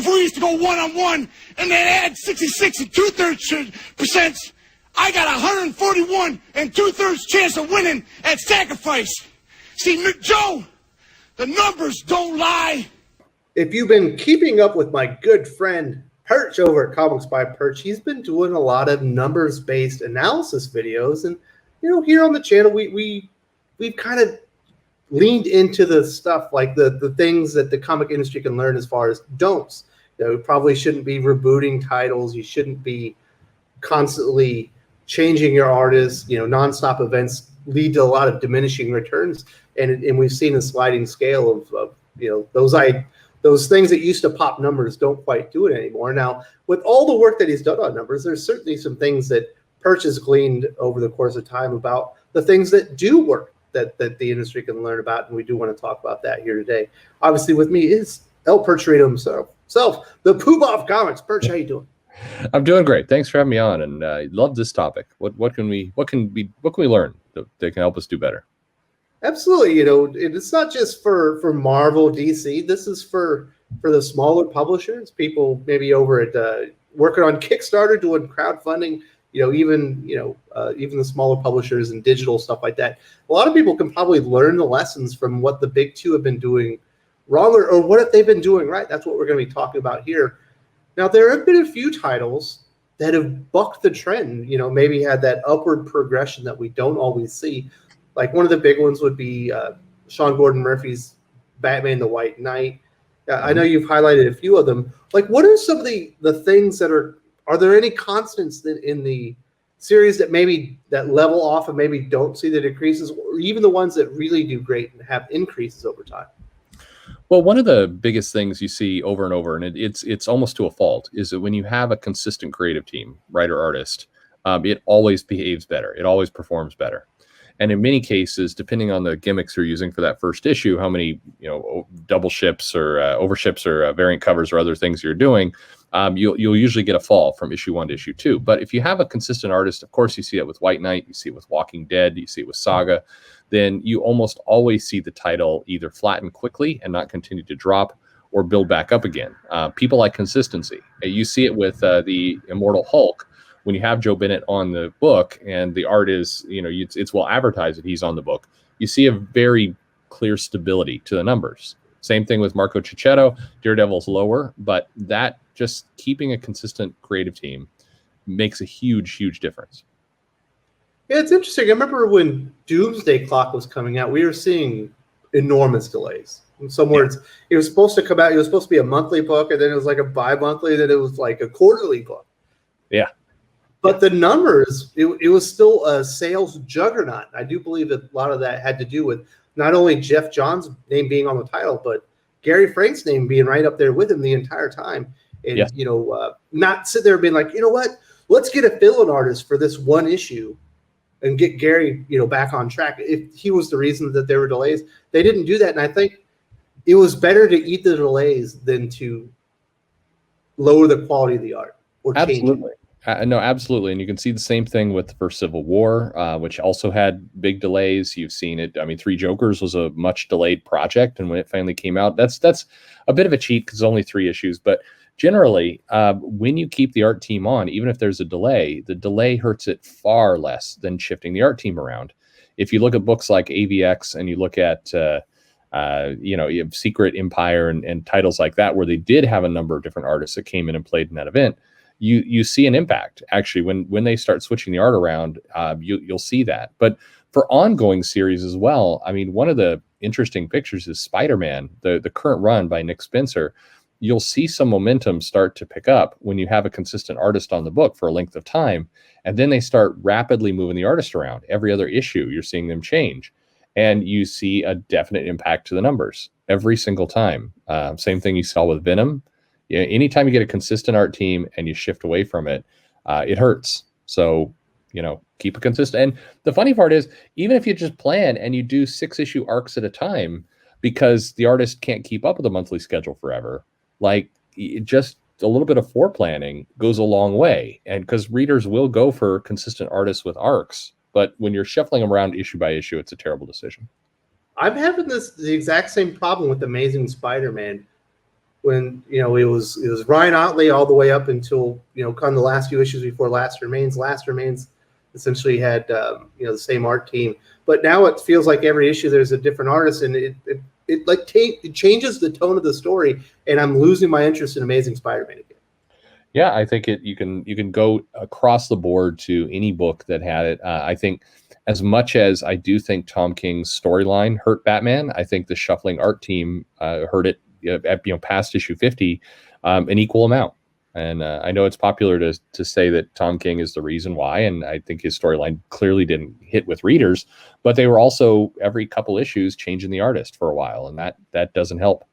before we used to go one-on-one and then add 66 and 2/3%. I got 141 and 2/3 chance of winning at sacrifice. See, Joe, the numbers don't lie. If you've been keeping up with my good friend Perch over at Comics by Perch, he's been doing a lot of numbers-based analysis videos. And, here on the channel, we've kind of leaned into the stuff like the things that the comic industry can learn as far as don'ts. You probably shouldn't be rebooting titles. You shouldn't be constantly changing your artists. Nonstop events lead to a lot of diminishing returns. And we've seen a sliding scale of those things that used to pop numbers don't quite do it anymore. Now, with all the work that he's done on numbers, there's certainly some things that Perch has gleaned over the course of time about the things that do work that the industry can learn about, and we do want to talk about that here today. Obviously, with me is El Percherito himself, the Payoff Comics. Perch, how you doing? I'm doing great. Thanks for having me on, and love this topic. What can we learn that can help us do better? Absolutely. It's not just for Marvel, DC. This is for the smaller publishers, people maybe over at working on Kickstarter, doing crowdfunding. Even the smaller publishers and digital stuff like that. A lot of people can probably learn the lessons from what the big two have been doing wrong, or what if they've been doing right. That's what we're going to be talking about here. Now, there have been a few titles that have bucked the trend, maybe had that upward progression that we don't always see. Like one of the big ones would be Sean Gordon Murphy's Batman the White Knight. I know you've highlighted a few of them. Like, what are some of the things that are there any constants in the series that level off and maybe don't see the decreases, or even the ones that really do great and have increases over time? Well, one of the biggest things you see over and over, and it's almost to a fault, is that when you have a consistent creative team, writer, artist, it always behaves better. It always performs better. And in many cases, depending on the gimmicks you're using for that first issue, how many double ships or overships or variant covers or other things you're doing, you'll usually get a fall from issue 1 to issue 2. But if you have a consistent artist, of course, you see it with White Knight, you see it with Walking Dead, you see it with Saga, then you almost always see the title either flatten quickly and not continue to drop, or build back up again. People like consistency. You see it with the Immortal Hulk. When you have Joe Bennett on the book and the art is, it's well advertised that he's on the book, you see a very clear stability to the numbers. Same thing with Marco Cicchetto. Daredevil's lower, but that just keeping a consistent creative team makes a huge, huge difference. Yeah, it's interesting. I remember when Doomsday Clock was coming out, we were seeing enormous delays. In some words, it was supposed to come out, it was supposed to be a monthly book, and then it was like a bi-monthly, then it was like a quarterly book. Yeah. But the numbers, it was still a sales juggernaut. I do believe that a lot of that had to do with not only Jeff John's name being on the title, but Gary Frank's name being right up there with him the entire time. And, yes. Not sit there being like, what, let's get a fill-in artist for this one issue and get Gary, back on track. If he was the reason that there were delays, they didn't do that. And I think it was better to eat the delays than to lower the quality of the art or change it. No, absolutely. And you can see the same thing with the first Civil War, which also had big delays. You've seen it. I mean, Three Jokers was a much delayed project. And when it finally came out, that's a bit of a cheat because it's only 3 issues. But generally, when you keep the art team on, even if there's a delay, the delay hurts it far less than shifting the art team around. If you look at books like AVX and you look at, you have Secret Empire and titles like that, where they did have a number of different artists that came in and played in that event, you see an impact. Actually, when they start switching the art around, you'll see that. But for ongoing series as well, I mean, one of the interesting pictures is SpiderMan, the current run by Nick Spencer. You'll see some momentum start to pick up when you have a consistent artist on the book for a length of time, and then they start rapidly moving the artist around. Every other issue, you're seeing them change, and you see a definite impact to the numbers every single time. Same thing you saw with Venom. Anytime you get a consistent art team and you shift away from it, it hurts. So, keep it consistent. And the funny part is, even if you just plan and you do 6-issue arcs at a time, because the artist can't keep up with a monthly schedule forever, just a little bit of foreplanning goes a long way. And because readers will go for consistent artists with arcs, but when you're shuffling them around issue by issue, it's a terrible decision. I'm having the exact same problem with Amazing Spider-Man. when it was Ryan Otley all the way up until kind of the last few issues before Last Remains. Last Remains essentially had the same art team, but now it feels like every issue there's a different artist, and it changes the tone of the story, and I'm losing my interest in Amazing Spider-Man again. Yeah, I think you can go across the board to any book that had it. I think as much as I do think Tom King's storyline hurt Batman, I think the shuffling art team hurt it at past issue 50 an equal amount. And I know it's popular to say that Tom King is the reason why, and I think his storyline clearly didn't hit with readers, but they were also every couple issues changing the artist for a while, and that doesn't help.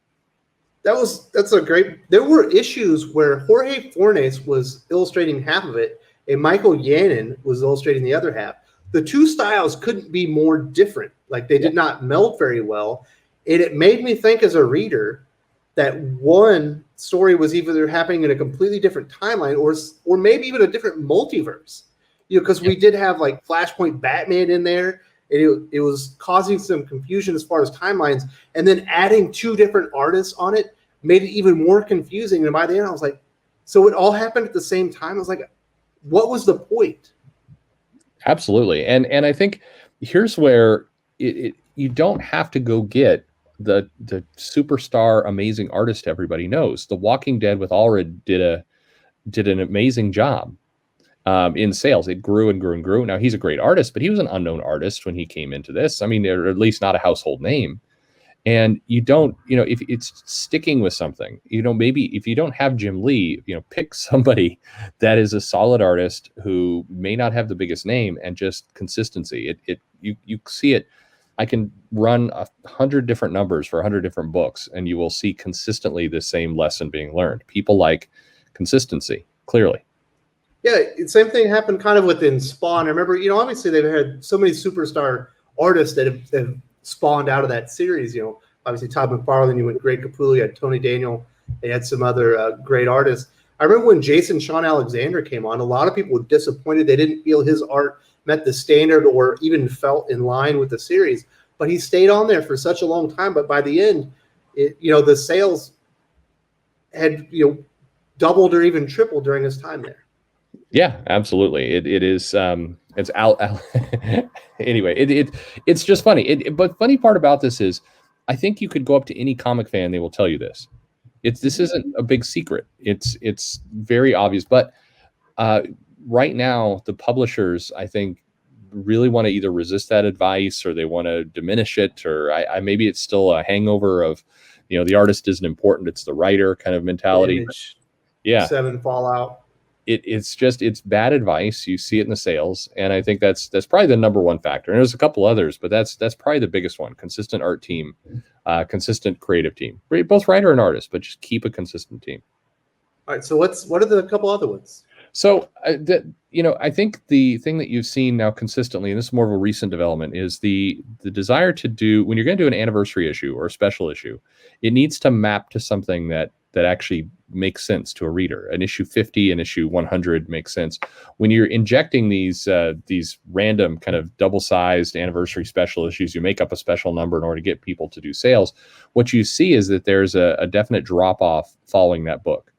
That's a great. There were issues where Jorge Fornes was illustrating half of it, and Michael Yannon was illustrating the other half. The two styles couldn't be more different. Like, they did not meld very well, and it made me think as a reader that one story was either happening in a completely different timeline, or maybe even a different multiverse. Because we did have like Flashpoint Batman in there. It was causing some confusion as far as timelines, and then adding two different artists on it made it even more confusing. And by the end, I was like, so it all happened at the same time? I was like, what was the point? Absolutely. And I think here's where you don't have to go get the superstar amazing artist everybody knows. The Walking Dead with Allred did an amazing job. In sales. It grew and grew and grew. Now, he's a great artist, but he was an unknown artist when he came into this. I mean, or at least not a household name. And you don't, if it's sticking with something, maybe if you don't have Jim Lee, pick somebody that is a solid artist who may not have the biggest name, and just consistency. You see it. I can run 100 different numbers for 100 different books, and you will see consistently the same lesson being learned. People like consistency, clearly. Yeah, same thing happened kind of within Spawn. I remember, obviously they've had so many superstar artists that have spawned out of that series. Obviously Todd McFarlane, you went Greg Capullo, you had Tony Daniel, they had some other great artists. I remember when Sean Alexander came on, a lot of people were disappointed. They didn't feel his art met the standard or even felt in line with the series. But he stayed on there for such a long time. But by the end, the sales had doubled or even tripled during his time there. Yeah, absolutely. It is. It's out. Anyway, it's just funny. But funny part about this is, I think you could go up to any comic fan, they will tell you this. This isn't a big secret. It's very obvious. But right now, the publishers, I think, really want to either resist that advice, or they want to diminish it, or maybe it's still a hangover of, the artist isn't important, it's the writer kind of mentality. Yeah, 7 Fallout. It's bad advice. You see it in the sales, and I think that's probably the number one factor. And there's a couple others, but that's probably the biggest one. Consistent art team, consistent creative team, both writer and artist, but just keep a consistent team. All right. So what are the couple other ones? So I think the thing that you've seen now consistently, and this is more of a recent development, is the desire to do, when you're going to do an anniversary issue or a special issue, it needs to map to something that actually makes sense to a reader. An issue 50 and issue 100 makes sense. When you're injecting these random kind of double-sized anniversary special issues, you make up a special number in order to get people to do sales. What you see is that there's a definite drop-off following that book.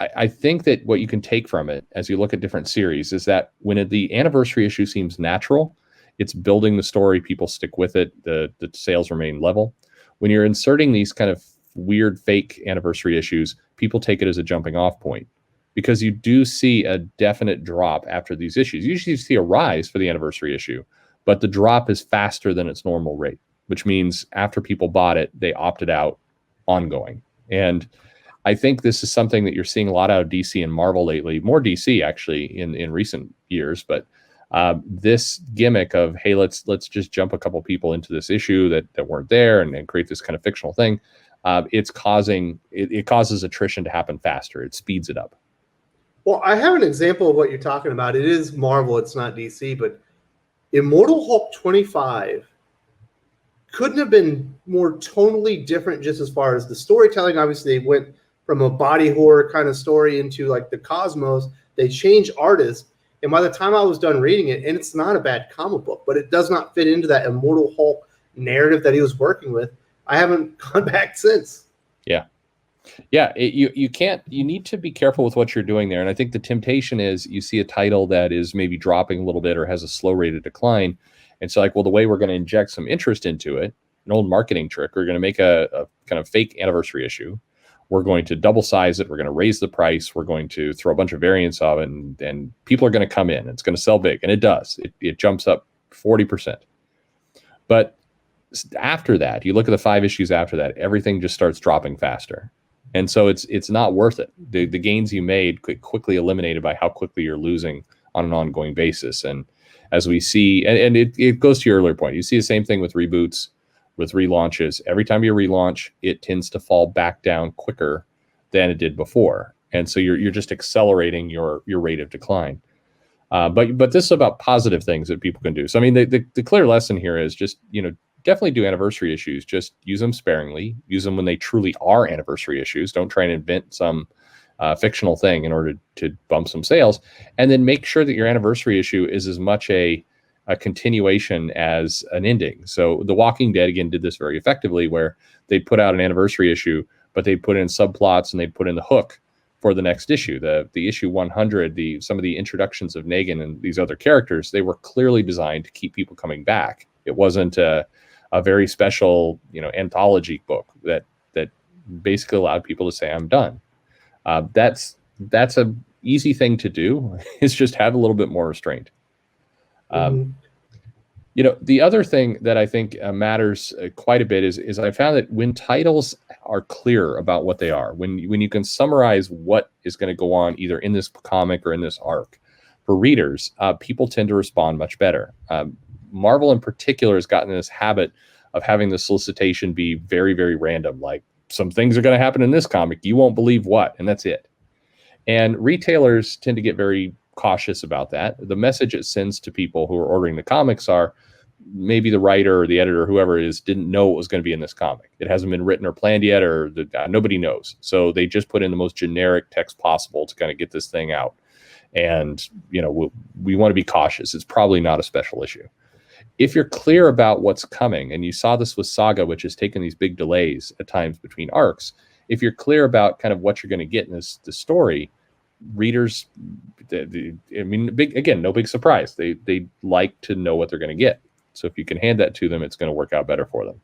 I think that what you can take from it as you look at different series is that when the anniversary issue seems natural, it's building the story, people stick with it, the sales remain level. When you're inserting these kind of weird fake anniversary issues, people take it as a jumping off point, because you do see a definite drop after these issues. Usually you see a rise for the anniversary issue, but the drop is faster than its normal rate, which means after people bought it, they opted out ongoing. And I think this is something that you're seeing a lot out of DC and Marvel lately, more DC actually in recent years, but this gimmick of, hey, let's just jump a couple people into this issue that weren't there and create this kind of fictional thing. It causes attrition to happen faster. It speeds it up. Well, I have an example of what you're talking about. It is Marvel, it's not DC, but Immortal Hulk 25 couldn't have been more tonally different, just as far as the storytelling. Obviously, they went from a body horror kind of story into like the cosmos. They changed artists, and by the time I was done reading it, and it's not a bad comic book, but it does not fit into that Immortal Hulk narrative that he was working with. I haven't gone back since. Yeah. Yeah, you need to be careful with what you're doing there. And I think the temptation is you see a title that is maybe dropping a little bit or has a slow rate of decline. And so like, well, the way we're going to inject some interest into it, an old marketing trick, we're going to make a kind of fake anniversary issue. We're going to double size it. We're going to raise the price. We're going to throw a bunch of variants of it, and people are going to come in. It's going to sell big. And it does. It jumps up 40%. But after that, you look at the 5 issues after that, everything just starts dropping faster. And so it's not worth it. The gains you made quickly eliminated by how quickly you're losing on an ongoing basis. And as we see, and it goes to your earlier point, you see the same thing with reboots, with relaunches. Every time you relaunch, it tends to fall back down quicker than it did before. And so you're just accelerating your rate of decline. But this is about positive things that people can do. So I mean, the clear lesson here is just, definitely do anniversary issues. Just use them sparingly. Use them when they truly are anniversary issues. Don't try and invent some fictional thing in order to bump some sales. And then make sure that your anniversary issue is as much a continuation as an ending. So The Walking Dead, again, did this very effectively, where they put out an anniversary issue, but they put in subplots and they put in the hook for the next issue. The issue 100, some of the introductions of Negan and these other characters, they were clearly designed to keep people coming back. It wasn't a very special, anthology book that basically allowed people to say, I'm done. That's a easy thing to do. Is just have a little bit more restraint. The other thing that I think matters quite a bit is I found that when titles are clear about what they are, when you can summarize what is going to go on either in this comic or in this arc for readers, people tend to respond much better. Marvel in particular has gotten in this habit of having the solicitation be very, very random. Like, some things are going to happen in this comic. You won't believe what, and that's it. And retailers tend to get very cautious about that. The message it sends to people who are ordering the comics are, maybe the writer or the editor, whoever it is, didn't know what was going to be in this comic. It hasn't been written or planned yet, or nobody knows. So they just put in the most generic text possible to kind of get this thing out. And, we want to be cautious. It's probably not a special issue. If you're clear about what's coming, and you saw this with Saga, which has taken these big delays at times between arcs, if you're clear about kind of what you're going to get in this story, readers, no big surprise. They like to know what they're going to get. So if you can hand that to them, it's going to work out better for them.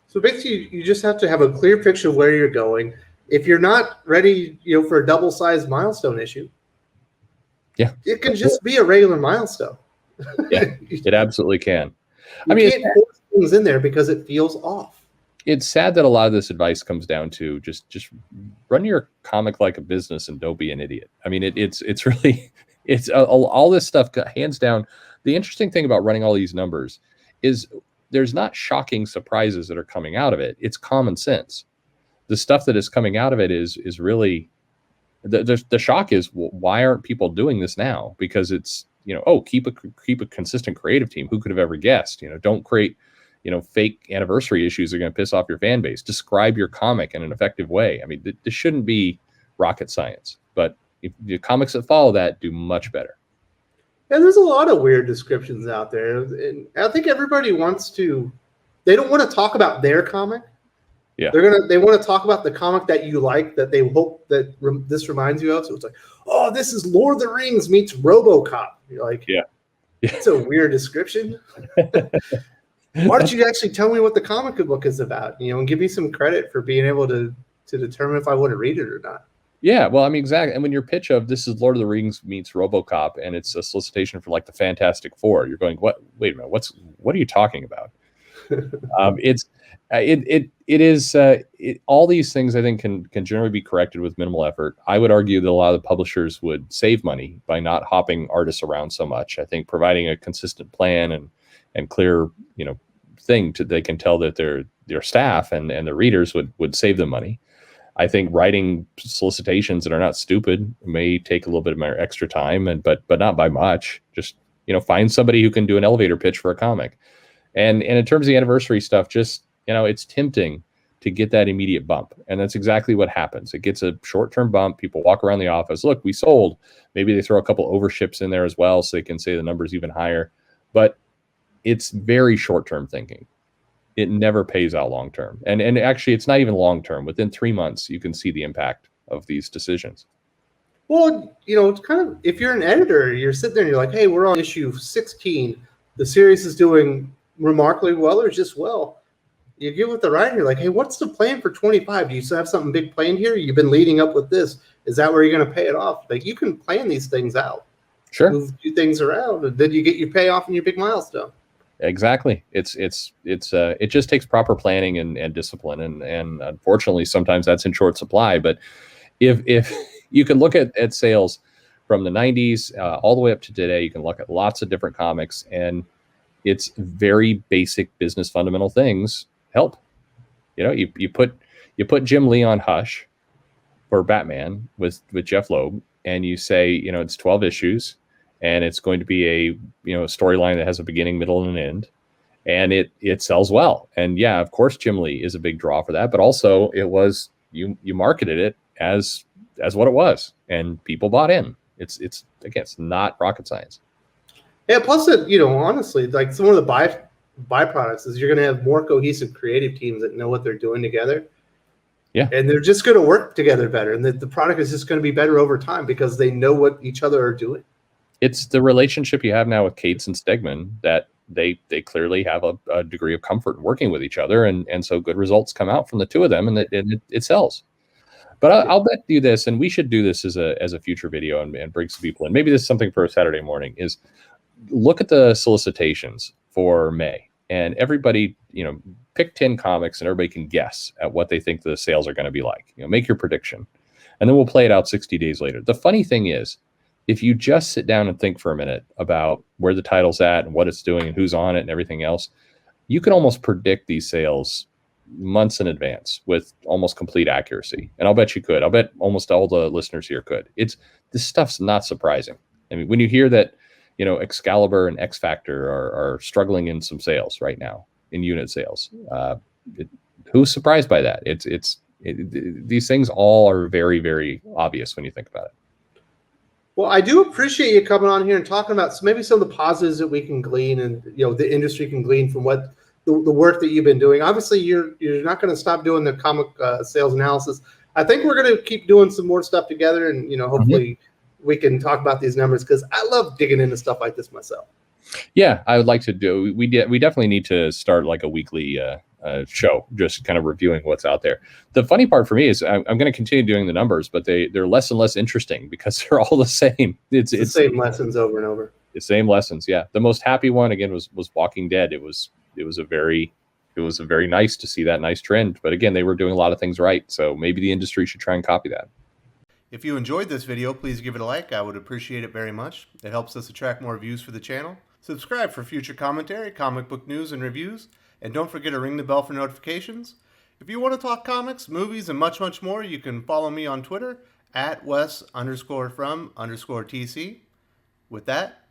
So basically, you just have to have a clear picture of where you're going. If you're not ready, for a double-sized milestone issue, it can just be a regular milestone. Yeah, it absolutely can. You can't force things in there because it feels off. It's sad that a lot of this advice comes down to just run your comic like a business and don't be an idiot. I mean, it's really all this stuff, hands down. The interesting thing about running all these numbers is there's not shocking surprises that are coming out of it. It's common sense. The stuff that is coming out of it is really the shock is, why aren't people doing this now? Because it's, keep a consistent creative team. Who could have ever guessed? Don't create, fake anniversary issues that are going to piss off your fan base. Describe your comic in an effective way. I mean, this shouldn't be rocket science, but if the comics that follow that do much better. And there's a lot of weird descriptions out there. And I think everybody they don't want to talk about their comic. Yeah. They want to talk about the comic that you like, that they hope that this reminds you of. So it's like, oh, this is Lord of the Rings meets RoboCop. You're like, yeah. It's a weird description. Why don't you actually tell me what the comic book is about, and give me some credit for being able to determine if I want to read it or not. Yeah, well, I mean, exactly. And when your pitch of this is Lord of the Rings meets RoboCop, and it's a solicitation for like the Fantastic Four, you're going, what? Wait a minute, what are you talking about? All these things I think can generally be corrected with minimal effort. I would argue that a lot of the publishers would save money by not hopping artists around so much. I think providing a consistent plan and clear, thing they can tell that their staff and their readers would save them money. I think writing solicitations that are not stupid may take a little bit of my extra time, but not by much. Just, find somebody who can do an elevator pitch for a comic. And in terms of the anniversary stuff, just, it's tempting to get that immediate bump. And that's exactly what happens. It gets a short-term bump. People walk around the office, look, we sold. Maybe they throw a couple overships in there as well so they can say the number's even higher. But it's very short-term thinking. it never pays out long term. And actually, it's not even long term. Within 3 months, you can see the impact of these decisions. Well, it's kind of, if you're an editor, you're sitting there and you're like, hey, we're on issue 16. The series is doing remarkably well or just well. You get with the writer, you're like, hey, what's the plan for 25? Do you still have something big planned here? You've been leading up with this. Is that where you're going to pay it off? Like, you can plan these things out. Sure. Move a few things around, and then you get your payoff and your big milestone. Exactly. It just takes proper planning and discipline. And unfortunately, sometimes that's in short supply. But if you can look at sales from the 90s all the way up to today, you can look at lots of different comics, and it's very basic business fundamental things help. You put Jim Lee on Hush for Batman with Jeff Loeb, and you say, it's 12 issues, and it's going to be a storyline that has a beginning, middle, and an end, and it sells well. And yeah, of course, Jim Lee is a big draw for that, but also it was you marketed it as what it was, and people bought in. It's again, it's not rocket science. Yeah, plus honestly, like some of the byproducts is you're going to have more cohesive creative teams that know what they're doing together. Yeah. And they're just going to work together better. And the product is just going to be better over time because they know what each other are doing. It's the relationship you have now with Cates and Stegman that they clearly have a degree of comfort in working with each other. And so good results come out from the two of them, and it sells. But I'll bet you this, and we should do this as a future video and bring some people in. Maybe this is something for a Saturday morning, is look at the solicitations for May, and everybody, pick 10 comics, and everybody can guess at what they think the sales are going to be like. Make your prediction, and then we'll play it out 60 days later. The funny thing is, if you just sit down and think for a minute about where the title's at and what it's doing and who's on it and everything else, you can almost predict these sales months in advance with almost complete accuracy. And I'll bet you could. I'll bet almost all the listeners here could. This stuff's not surprising. I mean, when you hear that, Excalibur and X Factor are struggling in some sales right now, in unit sales, who's surprised by that? These things all are very, very obvious when you think about it. Well, I do appreciate you coming on here and talking about maybe some of the positives that we can glean, and the industry can glean from what the work that you've been doing. Obviously, you're not going to stop doing the comic sales analysis. I think we're going to keep doing some more stuff together, and hopefully we can talk about these numbers, because I love digging into stuff like this myself. Yeah, I would like to do. We definitely need to start like a weekly show, just kind of reviewing what's out there. The funny part for me is I'm going to continue doing the numbers, but they're less and less interesting because they're all the same. It's the same lessons over and over. The same lessons, yeah. The most happy one again was Walking Dead. It was very nice to see that nice trend. But again, they were doing a lot of things right, so maybe the industry should try and copy that. If you enjoyed this video, please give it a like. I would appreciate it very much. It helps us attract more views for the channel. Subscribe for future commentary, comic book news, and reviews. And don't forget to ring the bell for notifications. If you want to talk comics, movies, and much, much more, you can follow me on Twitter at Wes_from_TC. With that,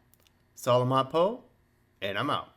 Salamat Po, and I'm out.